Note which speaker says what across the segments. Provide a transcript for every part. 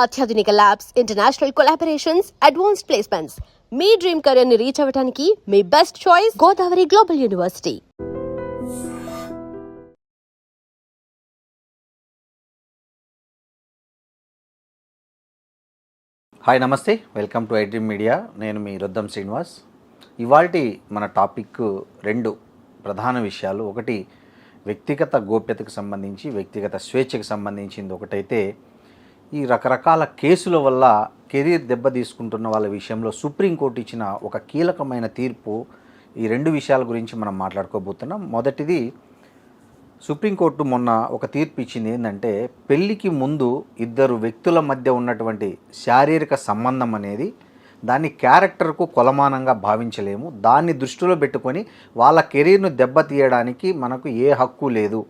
Speaker 1: అత్యాధునిక labs, international collaborations, advanced placements. మీ dream career ని రీచ్ అవ్వడానికి మీ best choice Godavari global university.
Speaker 2: Hi నమస్తే, వెల్కమ్ టు ఐడ్రీమ్ మీడియా. నేను మీ రొద్దం శ్రీనివాస్. ఇవాల్టి మన టాపిక్ రెండు ప్రధాన విషయాలు. ఒకటి వ్యక్తిగత గోప్యతకు సంబంధించి, వ్యక్తిగత స్వేచ్ఛకు సంబంధించింది ఒకటైతే, ఈ రకరకాల కేసుల వల్ల కెరీర్ దెబ్బతీసుకుంటున్న వాళ్ళ విషయంలో సుప్రీంకోర్టు ఇచ్చిన ఒక కీలకమైన తీర్పు. ఈ రెండు విషయాల గురించి మనం మాట్లాడుకోబోతున్నాం. మొదటిది, సుప్రీంకోర్టు మొన్న ఒక తీర్పు ఇచ్చింది. ఏంటంటే, పెళ్ళికి ముందు ఇద్దరు వ్యక్తుల మధ్య ఉన్నటువంటి శారీరక సంబంధం అనేది దాన్ని క్యారెక్టర్కు కొలమానంగా భావించలేము. దాన్ని దృష్టిలో పెట్టుకొని వాళ్ళ కెరీర్ను దెబ్బతీయడానికి మనకు ఏ హక్కు లేదు.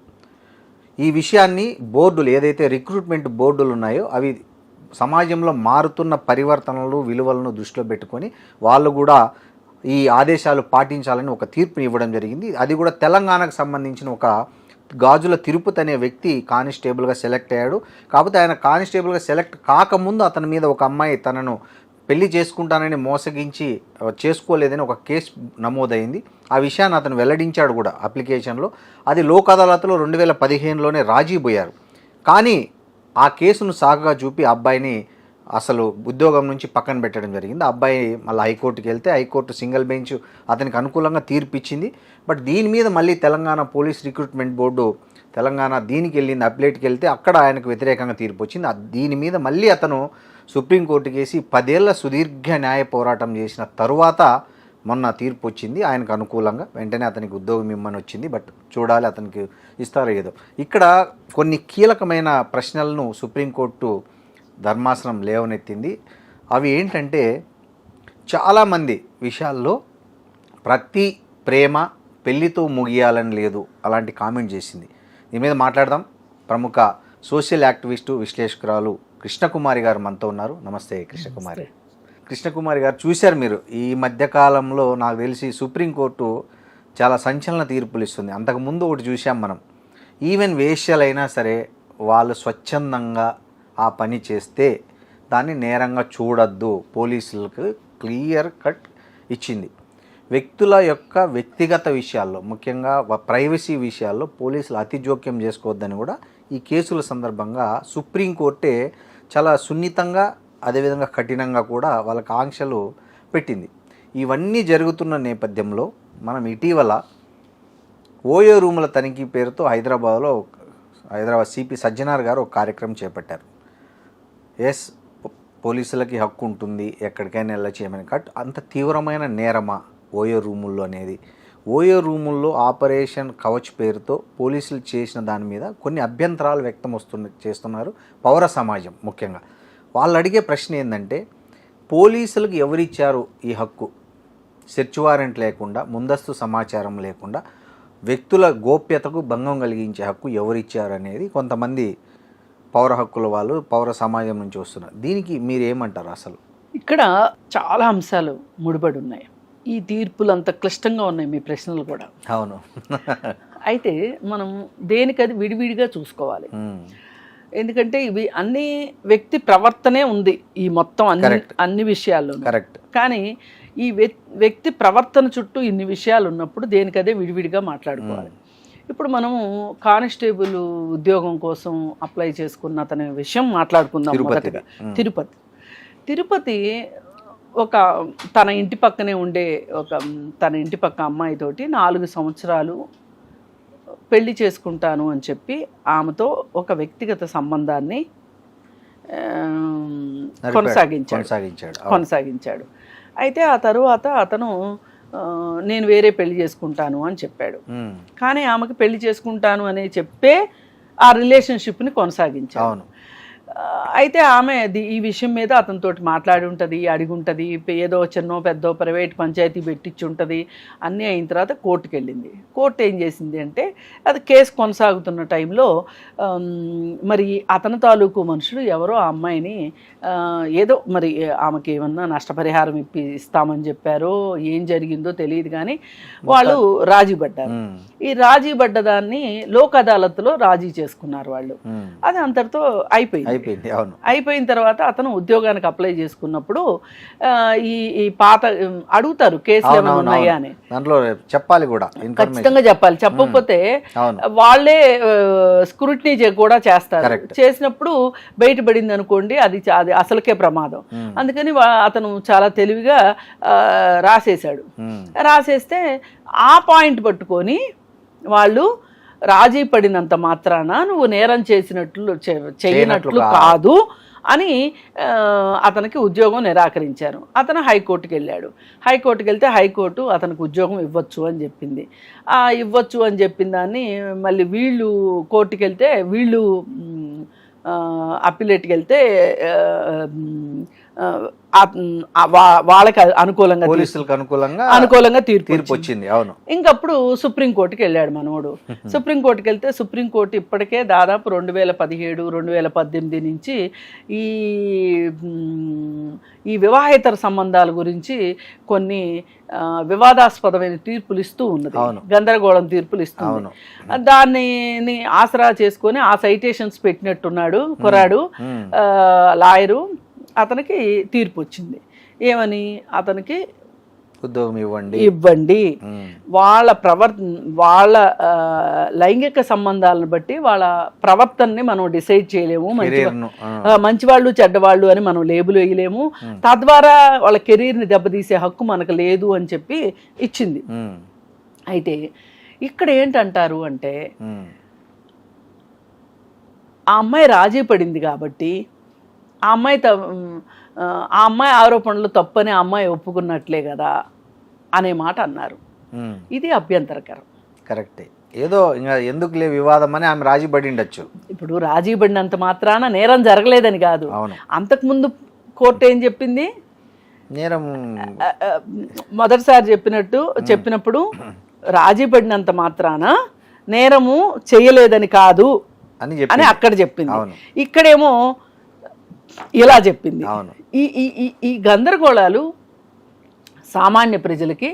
Speaker 2: ఈ విషయాన్ని బోర్డులు, ఏదైతే రిక్రూట్మెంట్ బోర్డులు ఉన్నాయో, అవి సమాజంలో మారుతున్న పరివర్తనలు, విలువలను దృష్టిలో పెట్టుకొని వాళ్ళు కూడా ఈ ఆదేశాలు పాటించాలని ఒక తీర్పుని ఇవ్వడం జరిగింది. అది కూడా తెలంగాణకు సంబంధించిన ఒక గాజుల తిరుపతి అనే వ్యక్తి కానిస్టేబుల్గా సెలెక్ట్ అయ్యాడు. కాకపోతే ఆయన కానిస్టేబుల్గా సెలెక్ట్ కాకముందు అతని మీద ఒక అమ్మాయి తనను పెళ్లి చేసుకుంటానని మోసగించి చేసుకోలేదని ఒక కేసు నమోదైంది. ఆ విషయాన్ని అతను వెల్లడించాడు కూడా అప్లికేషన్లో. అది లోక్ అదాలత్లో 2015లోనే రాజీ పోయారు. కానీ ఆ కేసును సాగుగా చూపి అబ్బాయిని అసలు ఉద్యోగం నుంచి పక్కన పెట్టడం జరిగింది. అబ్బాయి మళ్ళీ హైకోర్టుకి వెళ్తే హైకోర్టు సింగిల్ బెంచ్ అతనికి అనుకూలంగా తీర్పు ఇచ్చింది. బట్ దీని మీద మళ్ళీ Telangana police recruitment board Telangana దీనికి వెళ్ళింది, అప్లేట్కి వెళ్తే అక్కడ ఆయనకు వ్యతిరేకంగా తీర్పు వచ్చింది. దీని మీద మళ్ళీ అతను సుప్రీంకోర్టుకి వేసి 10 ఏళ్ల సుదీర్ఘ న్యాయ పోరాటం చేసిన తరువాత మొన్న తీర్పు వచ్చింది ఆయనకు అనుకూలంగా. వెంటనే అతనికి ఉద్యోగం ఇమ్మని వచ్చింది. బట్ చూడాలి అతనికి ఇస్తారో ఏదో. ఇక్కడ కొన్ని కీలకమైన ప్రశ్నలను సుప్రీంకోర్టు ధర్మాసనం లేవనెత్తింది. అవి ఏంటంటే, చాలామంది విషయాల్లో ప్రతి ప్రేమ పెళ్లితో ముగియాలని లేదు అలాంటి కామెంట్ చేసింది. దీని మీద మాట్లాడదాం. ప్రముఖ సోషల్ యాక్టివిస్టు, విశ్లేషకురాలు కృష్ణకుమారి గారు మనతో ఉన్నారు. నమస్తే కృష్ణకుమారి. కృష్ణకుమారి గారు, చూశారు మీరు ఈ మధ్యకాలంలో నాకు తెలిసి సుప్రీంకోర్టు చాలా సంచలన తీర్పులు ఇస్తుంది. అంతకుముందు ఒకటి చూసాం మనం, ఈవెన్ వేశ్యలైనా సరే వాళ్ళు స్వచ్ఛందంగా ఆ పని చేస్తే దాన్ని నేరంగా చూడొద్దు, పోలీసులకు క్లియర్ కట్ ఇచ్చింది. వ్యక్తుల యొక్క వ్యక్తిగత విషయాల్లో, ముఖ్యంగా ప్రైవసీ విషయాల్లో పోలీసులు అతి జోక్యం చేసుకోవద్దని కూడా ఈ కేసుల సందర్భంగా సుప్రీంకోర్టే చాలా సున్నితంగా, అదేవిధంగా కఠినంగా కూడా వాళ్ళకి ఆంక్షలు పెట్టింది. ఇవన్నీ జరుగుతున్న నేపథ్యంలో మనం ఇటీవల ఓయో రూముల తనిఖీ పేరుతో హైదరాబాద్ సిపి సజ్జనార్ గారు ఒక కార్యక్రమం చేపట్టారు. ఎస్, పోలీసులకి హక్కు ఉంటుంది ఎక్కడికైనా వెళ్ళచేయమని. అంత తీవ్రమైన నేరమా ఓయో రూముల్లో అనేది? ఓయో రూముల్లో ఆపరేషన్ కవచ్ పేరుతో పోలీసులు చేసిన దాని మీద కొన్ని అభ్యంతరాలు చేస్తున్నారు పౌర సమాజం. ముఖ్యంగా వాళ్ళు అడిగే ప్రశ్న ఏంటంటే, పోలీసులకు ఎవరిచ్చారు ఈ హక్కు? సెర్చ్ వారెంట్ లేకుండా, ముందస్తు సమాచారం లేకుండా వ్యక్తుల గోప్యతకు భంగం కలిగించే హక్కు ఎవరిచ్చారు అనేది కొంతమంది పౌర హక్కుల వాళ్ళు, పౌర సమాజం నుంచి వస్తున్నారు. దీనికి మీరు ఏమంటారు? అసలు
Speaker 3: ఇక్కడ చాలా అంశాలు ముడిపడి ఉన్నాయి. ఈ తీర్పులు అంత క్లిష్టంగా ఉన్నాయి, మీ ప్రశ్నలు కూడా.
Speaker 2: అవును.
Speaker 3: అయితే మనం దేనికది విడివిడిగా చూసుకోవాలి. ఎందుకంటే ఇవి అన్ని వ్యక్తి ప్రవర్తనే ఉంది ఈ మొత్తం అన్ని విషయాల్లో.
Speaker 2: కరెక్ట్.
Speaker 3: కానీ ఈ వ్యక్తి ప్రవర్తన చుట్టూ ఇన్ని విషయాలు ఉన్నప్పుడు దేనికదే విడివిడిగా మాట్లాడుకోవాలి. ఇప్పుడు మనము కానిస్టేబుల్ ఉద్యోగం కోసం అప్లై చేసుకున్న అతని విషయం మాట్లాడుకుందాం. మొదటిగా తిరుపతి ఒక తన ఇంటి పక్కనే ఉండే తన ఇంటి పక్క అమ్మాయితోటి 4 సంవత్సరాలు పెళ్లి చేసుకుంటాను అని చెప్పి ఆమెతో ఒక వ్యక్తిగత సంబంధాన్ని కొనసాగించాడు. అయితే ఆ తరువాత అతను నేను వేరే పెళ్లి చేసుకుంటాను అని చెప్పాడు. కానీ ఆమెకు పెళ్లి చేసుకుంటాను అని చెప్పే ఆ రిలేషన్షిప్ని కొనసాగించాడు. అయితే ఆమె ఈ విషయం మీద అతనితోటి మాట్లాడి ఉంటుంది, అడిగి ఉంటుంది, ఏదో చిన్నో పెద్దో ప్రైవేట్ పంచాయతీ పెట్టించి ఉంటుంది. అన్నీ అయిన తర్వాత కోర్టుకు వెళ్ళింది. కోర్టు ఏం చేసింది అంటే, అది కేసు కొనసాగుతున్న టైంలో మరి అతని తాలూకు మనుషులు ఎవరో ఆ అమ్మాయిని ఏదో మరి ఆమెకి ఏమన్నా నష్టపరిహారం ఇస్తామని చెప్పారో ఏం జరిగిందో తెలియదు, కానీ వాళ్ళు రాజీ పడ్డారు. ఈ రాజీ పడ్డదాన్ని లోక్ అదాలత్లో రాజీ చేసుకున్నారు వాళ్ళు. అది అంతటితో అయిపోయింది.
Speaker 2: అయిపోయింది. అవును.
Speaker 3: అయిపోయిన తర్వాత అతను ఉద్యోగానికి అప్లై చేసుకున్నప్పుడు ఈ పాత అడుగుతారు కేసులు ఏమైనా ఉన్నాయా అని.
Speaker 2: దాంట్లో చెప్పాలి కూడా,
Speaker 3: ఖచ్చితంగా చెప్పాలి. చెప్పకపోతే వాళ్ళే స్క్రూటినీ కూడా చేస్తారు. చేసినప్పుడు బయటపడింది అనుకోండి, అది అసలుకే ప్రమాదం. అందుకని అతను చాలా తెలివిగా రాసేశాడు. రాసేస్తే ఆ పాయింట్ పట్టుకొని వాళ్ళు రాజీ పడినంత మాత్రాన నువ్వు నేరం చేసినట్లు చేయనట్లు కాదు అని అతనికి ఉద్యోగం నిరాకరించారు. అతను హైకోర్టుకి వెళ్ళాడు. హైకోర్టుకి వెళ్తే హైకోర్టు అతనికి ఉద్యోగం ఇవ్వచ్చు అని చెప్పింది. ఇవ్వచ్చు అని చెప్పిన దాన్ని మళ్ళీ వీళ్ళు కోర్టుకి వెళ్తే, వీళ్ళు అప్పీలేట్కి వెళ్తే వాళ్ళకి అనుకూలంగా,
Speaker 2: పోలీసులకు అనుకూలంగా తీర్పు వచ్చింది. అవును.
Speaker 3: ఇంకప్పుడు సుప్రీంకోర్టుకి వెళ్ళాడు మనోడు. సుప్రీంకోర్టుకి వెళ్తే సుప్రీంకోర్టు ఇప్పటికే దాదాపు 2017, 2018 నుంచి ఈ వివాహేతర సంబంధాల గురించి కొన్ని వివాదాస్పదమైన తీర్పులు ఇస్తూ ఉన్నది, గందరగోళం తీర్పులు ఇస్తుంది. దాన్ని ఆసరా చేసుకొని ఆ సైటేషన్స్ పెట్టినట్టున్నాడు కుర్రాడు లాయరు. అతనికి తీర్పు వచ్చింది. ఏమని? అతనికి
Speaker 2: ఉద్యోగం
Speaker 3: ఇవ్వండి. వాళ్ళ లైంగిక సంబంధాలను బట్టి వాళ్ళ ప్రవర్తనని మనం డిసైడ్ చేయలేము. మంచివాళ్ళు చెడ్డవాళ్ళు అని మనం లేబుల్ వేయలేము. తద్వారా వాళ్ళ కెరీర్ని దెబ్బతీసే హక్కు మనకు లేదు అని చెప్పి ఇచ్చింది. అయితే ఇక్కడ ఏంటంటారు అంటే, ఆ అమ్మాయి రాజీ పడింది కాబట్టి ఆ అమ్మాయి ఆరోపణలు తప్పని ఆ అమ్మాయి ఒప్పుకున్నట్లే కదా అనే మాట అన్నారు. ఇది అభ్యంతరకరం.
Speaker 2: కరెక్టే. ఏదో ఇంకా ఎందుకులే వివాదం అని ఆమె రాజీ పడి ఉండొచ్చు.
Speaker 3: ఇప్పుడు రాజీ పడినంత మాత్రాన నేరం జరగలేదని కాదు. అంతకుముందు కోర్టు ఏం చెప్పింది?
Speaker 2: నేరం
Speaker 3: మొదటిసారి చెప్పినప్పుడు రాజీ పడినంత మాత్రాన నేరము చేయలేదని కాదు అని అక్కడ చెప్పింది. ఇక్కడేమో ఇలా చెప్పింది. ఈ గందరగోళాలు సామాన్య ప్రజలకి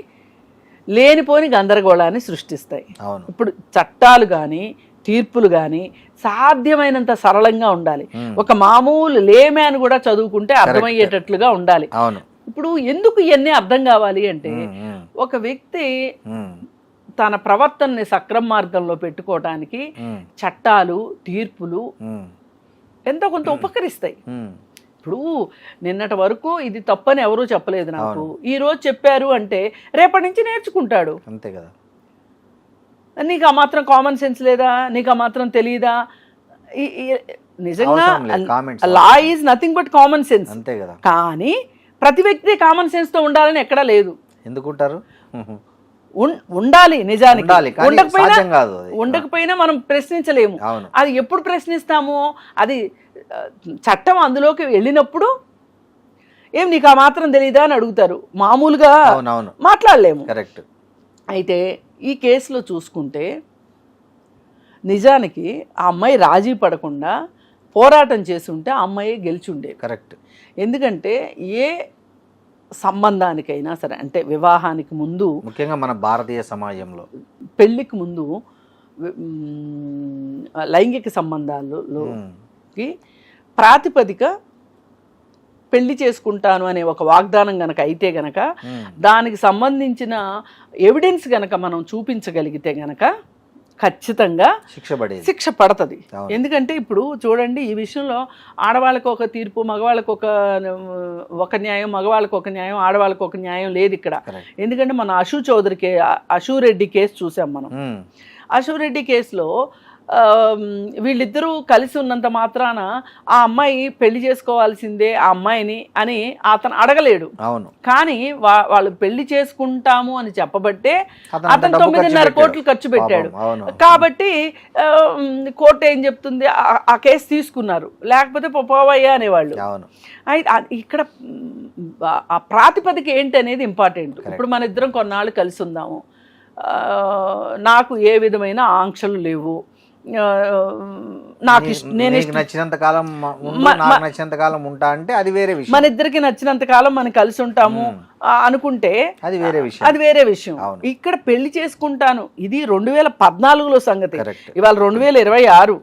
Speaker 3: లేనిపోని గందరగోళాన్ని సృష్టిస్తాయి. ఇప్పుడు చట్టాలు కానీ తీర్పులు కానీ సాధ్యమైనంత సరళంగా ఉండాలి. ఒక మామూలు లేమ్యాన్ కూడా చదువుకుంటే అర్థమయ్యేటట్లుగా ఉండాలి. ఇప్పుడు ఎందుకు ఇవన్నీ అర్థం కావాలి అంటే, ఒక వ్యక్తి తన ప్రవర్తనని సక్రమ మార్గంలో పెట్టుకోవడానికి చట్టాలు తీర్పులు ఎంతో కొంత ఉపకరిస్తాయి. ఇప్పుడు నిన్నటి వరకు ఇది తప్పని ఎవరూ చెప్పలేదు నాకు, ఈ రోజు చెప్పారు అంటే రేపటి నుంచి నేర్చుకుంటాడు.
Speaker 2: అంతే కదా.
Speaker 3: నీకు ఆ మాత్రం కామన్ సెన్స్ లేదా? నీకు ఆ మాత్రం తెలియదా? నిజంగా law is nothing but common sense.
Speaker 2: అంతే కదా.
Speaker 3: కానీ ప్రతి వ్యక్తి కామన్ సెన్స్ తో ఉండాలని ఎక్కడా లేదు.
Speaker 2: ఎందుకుంటారు?
Speaker 3: ఉండాలి. నిజానికి ఉండకపోయినా మనం ప్రశ్నించలేము. అది ఎప్పుడు ప్రశ్నిస్తాము? అది చట్టం అందులోకి వెళ్ళినప్పుడు ఏం నీకు ఆ మాత్రం తెలీదా అని అడుగుతారు. మామూలుగా మాట్లాడలేము.
Speaker 2: కరెక్ట్.
Speaker 3: అయితే ఈ కేసులో చూసుకుంటే నిజానికి ఆ అమ్మాయి రాజీ పడకుండా పోరాటం చేసి ఉంటే ఆ అమ్మాయి గెలిచుండే.
Speaker 2: కరెక్ట్.
Speaker 3: ఎందుకంటే ఏ సంబంధానికైనా సరే, అంటే వివాహానికి ముందు,
Speaker 2: ముఖ్యంగా మన భారతీయ సమాజంలో
Speaker 3: పెళ్లికి ముందు లైంగిక సంబంధాలకి ప్రాతిపదిక పెళ్లి చేసుకుంటాను అనే ఒక వాగ్దానం గనక అయితే గనక, దానికి సంబంధించిన ఎవిడెన్స్ గనక మనం చూపించగలిగితే గనక ఖచ్చితంగా శిక్ష పడుతుంది. ఎందుకంటే ఇప్పుడు చూడండి, ఈ విషయంలో ఆడవాళ్ళకి ఒక తీర్పు, మగవాళ్ళకి ఒక న్యాయం, మగవాళ్ళకి ఒక న్యాయం, ఆడవాళ్ళకి ఒక న్యాయం లేదు ఇక్కడ. ఎందుకంటే మన అశూరెడ్డి కేసు చూసాం మనం. అశూరెడ్డి కేసులో వీళ్ళిద్దరూ కలిసి ఉన్నంత మాత్రాన ఆ అమ్మాయి పెళ్లి చేసుకోవాల్సిందే ఆ అమ్మాయిని అని అతను అడగలేడు. కానీ వాళ్ళు పెళ్లి చేసుకుంటాము అని చెప్పబట్టే అతను 9.5 కోట్లు ఖర్చు పెట్టాడు. కాబట్టి కోర్టు ఏం చెప్తుంది? ఆ కేసు తీసుకున్నారు, లేకపోతే పోవయ్యా అనేవాళ్ళు. ఇక్కడ ఆ ప్రాతిపదిక ఏంటి అనేది ఇంపార్టెంట్. ఇప్పుడు మన ఇద్దరం కొన్నాళ్ళు కలిసి ఉందాము, నాకు ఏ విధమైన ఆంక్షలు లేవు, నాకు
Speaker 2: నచ్చినంత కాలం నచ్చినంత కాలం ఉంటా అంటే అది వేరే విషయం.
Speaker 3: మన ఇద్దరికి నచ్చినంత కాలం మనం కలిసి ఉంటాము అనుకుంటే అది వేరే విషయం. ఇక్కడ పెళ్లి చేసుకుంటాను, ఇది 2014లో సంగతి, ఇవాళ 2026.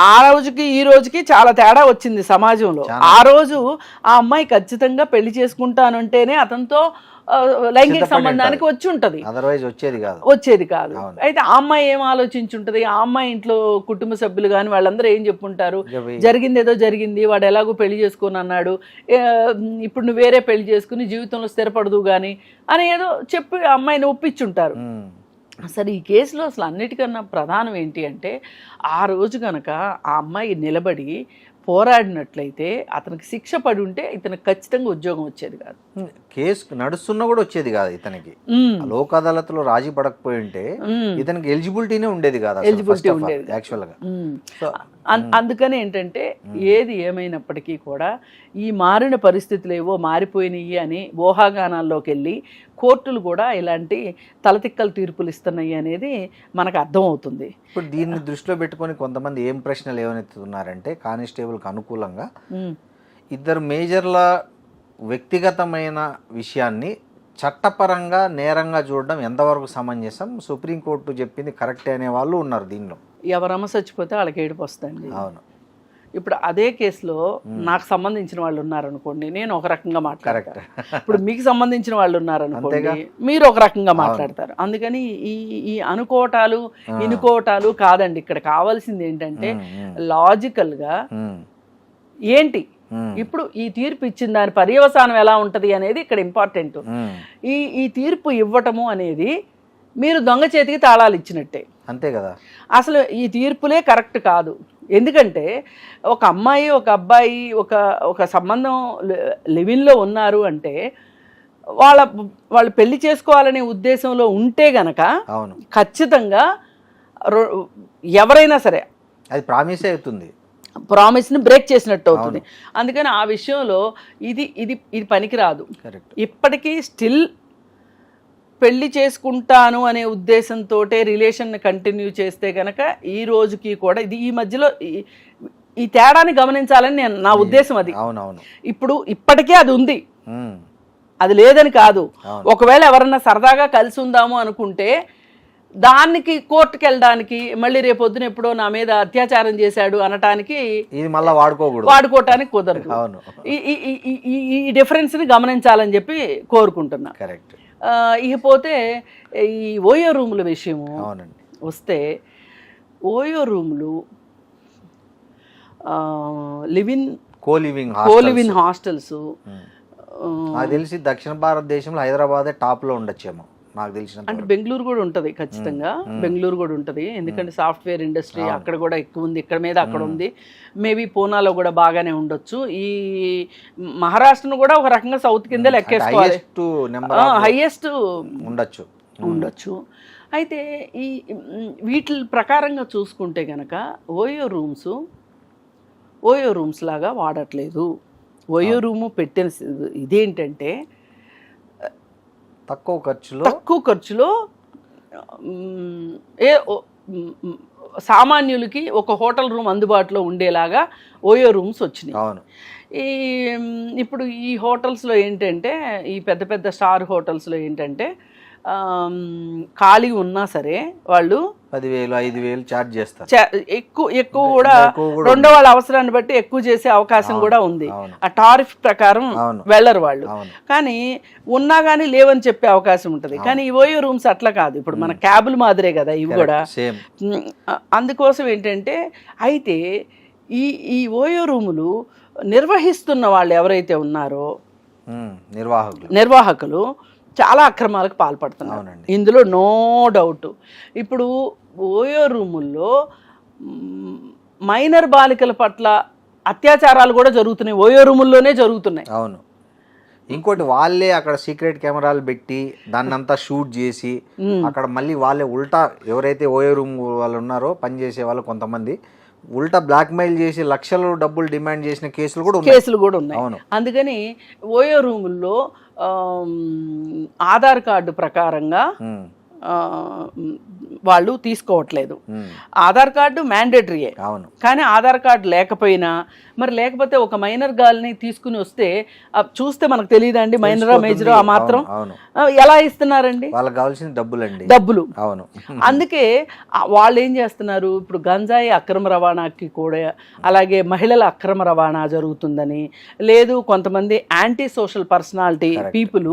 Speaker 3: ఆ రోజుకి ఈ రోజుకి చాలా తేడా వచ్చింది సమాజంలో. ఆ రోజు ఆ అమ్మాయి ఖచ్చితంగా పెళ్లి చేసుకుంటానంటేనే అతనితో లైంగిక సంబంధానికి వచ్చి ఉంటది,
Speaker 2: అదర్వైజ్ వచ్చేది కాదు.
Speaker 3: అయితే ఆ అమ్మాయి ఏం ఆలోచించుంటది, ఆ అమ్మాయి ఇంట్లో కుటుంబ సభ్యులు కానీ వాళ్ళందరూ ఏం చెప్పుంటారు, జరిగింది ఏదో జరిగింది, వాడు ఎలాగో పెళ్లి చేసుకుని అన్నాడు, ఇప్పుడు నువ్వు వేరే పెళ్లి చేసుకుని జీవితంలో స్థిరపడదు కానీ అని ఏదో చెప్పి ఆ అమ్మాయిని ఒప్పించుంటారు. అసలు ఈ కేసులో అసలు అన్నిటికన్నా ప్రధానం ఏంటి అంటే, ఆ రోజు కనుక ఆ అమ్మాయి నిలబడి పోరాడినట్లయితే అతనికి శిక్ష పడి ఉంటే ఇతనికి ఖచ్చితంగా ఉద్యోగం వచ్చేది కాదు.
Speaker 2: కేసు నడుస్తున్నా కూడా వచ్చేది కాదు ఇతనికి. లోక్ అదాలత్లో రాజీ పడకపోయి ఉంటే ఇతనికి ఎలిజిబిలిటీనే ఉండేది కాదు,
Speaker 3: ఎలిజిబిలిటీ ఉండేది
Speaker 2: యాక్చువల్గా.
Speaker 3: అందుకని ఏంటంటే ఏది ఏమైనప్పటికీ కూడా ఈ మారిన పరిస్థితులు ఏవో మారిపోయినాయి అని ఊహాగానాల్లోకి వెళ్ళి కోర్టులు కూడా ఇలాంటి తలతిక్కల తీర్పులు ఇస్తున్నాయి అనేది మనకు అర్థమవుతుంది.
Speaker 2: ఇప్పుడు దీన్ని దృష్టిలో పెట్టుకొని కొంతమంది ఏం ప్రశ్నలు ఏమనెత్తుతున్నారంటే, కానిస్టేబుల్కి అనుకూలంగా ఇద్దరు మేజర్ల వ్యక్తిగతమైన విషయాన్ని చట్టపరంగా నేరంగా చూడడం ఎంతవరకు సమంజసం, సుప్రీంకోర్టు చెప్పింది కరెక్టే అనే వాళ్ళు ఉన్నారు దీనిలో.
Speaker 3: ఎవరమ్మ చచ్చిపోతే వాళ్ళకి ఏడుపు వస్తుంది.
Speaker 2: అవును.
Speaker 3: ఇప్పుడు అదే కేసులో నాకు సంబంధించిన వాళ్ళు ఉన్నారనుకోండి, నేను ఒక రకంగా మాట్లాడతాను. ఇప్పుడు మీకు సంబంధించిన వాళ్ళు ఉన్నారనుకోండి, మీరు ఒక రకంగా మాట్లాడతారు. అందుకని ఈ అనుకోవటాలు ఇనుకోవటాలు కాదండి. ఇక్కడ కావాల్సింది ఏంటంటే లాజికల్గా ఏంటి ఇప్పుడు ఈ తీర్పు ఇచ్చిన దాని పర్యవసానం ఎలా ఉంటది అనేది ఇక్కడ ఇంపార్టెంట్. ఈ తీర్పు ఇవ్వటము అనేది మీరు దొంగ చేతికి తాళాలు ఇచ్చినట్టే,
Speaker 2: అంతే కదా.
Speaker 3: అసలు ఈ తీర్పులే కరెక్ట్ కాదు. ఎందుకంటే ఒక అమ్మాయి ఒక అబ్బాయి ఒక సంబంధం లివిన్లో ఉన్నారు అంటే వాళ్ళు పెళ్లి చేసుకోవాలనే ఉద్దేశంలో ఉంటే గనక ఖచ్చితంగా ఎవరైనా సరే
Speaker 2: అది ప్రామిసే అవుతుంది,
Speaker 3: ప్రామిస్ని బ్రేక్ చేసినట్టు అవుతుంది. అందుకని ఆ విషయంలో ఇది పనికిరాదు. ఇప్పటికీ స్టిల్ పెళ్లి చేసుకుంటాను అనే ఉద్దేశంతో రిలేషన్ కంటిన్యూ చేస్తే కనుక ఈ రోజుకి కూడా ఈ మధ్యలో ఈ తేడాన్ని గమనించాలని నా ఉద్దేశం. అది ఇప్పుడు ఇప్పటికే అది ఉంది, అది లేదని కాదు. ఒకవేళ ఎవరన్నా సరదాగా కలిసి ఉందాము అనుకుంటే దానికి కోర్టుకు వెళ్ళడానికి, మళ్ళీ రేపొద్దున ఎప్పుడో నా మీద అత్యాచారం చేశాడు అనటానికి వాడుకోవటానికి కుదరదు. ఈ డిఫరెన్స్ని గమనించాలని చెప్పి కోరుకుంటున్నా. ఇకపోతే ఈ ఓయో రూముల విషయము వస్తే, ఓయో రూములు కోలివిన్ హాస్టల్స్
Speaker 2: నాకు తెలిసి దక్షిణ భారతదేశంలో హైదరాబాదే టాప్ లో ఉండొచ్చేమో నాకు తెలిసిన.
Speaker 3: అంటే బెంగళూరు కూడా ఉంటది, ఖచ్చితంగా బెంగళూరు కూడా ఉంటది. ఎందుకంటే సాఫ్ట్వేర్ ఇండస్ట్రీ అక్కడ కూడా ఎక్కువ ఉంది, ఇక్కడ మీద అక్కడ ఉంది. మేబీ పూనాలో కూడా బాగానే ఉండొచ్చు. ఈ మహారాష్ట్రను కూడా ఒక రకంగా సౌత్ కింద లెక్కేసుకోవాలి, హైయెస్ట్ ఉండొచ్చు. అయితే ఈ వీటి ప్రకారంగా చూసుకుంటే కనుక ఓయో రూమ్స్ లాగా వాడట్లేదు. ఓయో రూము పెట్టిన ఇదేంటంటే తక్కువ ఖర్చులో సామాన్యులకి ఒక హోటల్ రూమ్ అందుబాటులో ఉండేలాగా ఓయో రూమ్స్ వచ్చినాయి. ఇప్పుడు ఈ హోటల్స్లో ఏంటంటే, ఈ పెద్ద పెద్ద స్టార్ హోటల్స్లో ఏంటంటే ఖాళీ ఉన్నా సరే వాళ్ళు
Speaker 2: 10,000 5,000 ఛార్జ్ చేస్తారు.
Speaker 3: ఎక్కువ కూడా రెండో వాళ్ళ అవసరాన్ని బట్టి ఎక్కువ చేసే అవకాశం కూడా ఉంది. ఆ టారిఫ్ ప్రకారం వెళ్ళరు వాళ్ళు, కానీ ఉన్నా కానీ లేవని చెప్పే అవకాశం ఉంటుంది. కానీ ఈ ఓయో రూమ్స్ అట్లా కాదు. ఇప్పుడు మన క్యాబులు మాదిరే కదా ఇవి కూడా. అందుకోసం ఏంటంటే, అయితే ఈ ఓయో రూములు నిర్వహిస్తున్న వాళ్ళు ఎవరైతే ఉన్నారో నిర్వాహకులు చాలా అక్రమాలకు పాల్పడుతున్నారు. ఇందులో నో డౌట్. ఇప్పుడు ఓయో రూముల్లో మైనర్ బాలికల పట్ల అత్యాచారాలు కూడా జరుగుతున్నాయి, ఓయో రూముల్లోనే జరుగుతున్నాయి.
Speaker 2: అవును. ఇంకోటి, వాళ్ళే అక్కడ సీక్రెట్ కెమెరాలు పెట్టి దాన్ని అంతా షూట్ చేసి అక్కడ మళ్ళీ వాళ్ళే ఉల్టా ఎవరైతే ఓయో రూమ్ వాళ్ళు ఉన్నారో పనిచేసే వాళ్ళు కొంతమంది ఉల్టా బ్లాక్మెయిల్ చేసి లక్షలు డబ్బులు డిమాండ్ చేసిన కేసులు కూడా ఉన్నాయి.
Speaker 3: అందుకని ఓయో రూముల్లో ఆధార్ కార్డు ప్రకారంగా వాళ్ళు తీసుకోవట్లేదు. ఆధార్ కార్డు మ్యాండేటరీయే,
Speaker 2: అవును.
Speaker 3: కానీ ఆధార్ కార్డు లేకపోయినా మరి లేకపోతే ఒక మైనర్ గాల్ని తీసుకుని వస్తే చూస్తే మనకు తెలియదండి మైనరా మేజరా ఆ మాత్రం ఎలా ఇస్తున్నారండి?
Speaker 2: వాళ్ళకి కావాల్సిన డబ్బులు. అవును.
Speaker 3: అందుకే వాళ్ళు ఏం చేస్తున్నారు, ఇప్పుడు గంజాయి అక్రమ రవాణాకి కూడా, అలాగే మహిళల అక్రమ రవాణా జరుగుతుందని, లేదు కొంతమంది యాంటీ సోషల్ పర్సనాలిటీ పీపుల్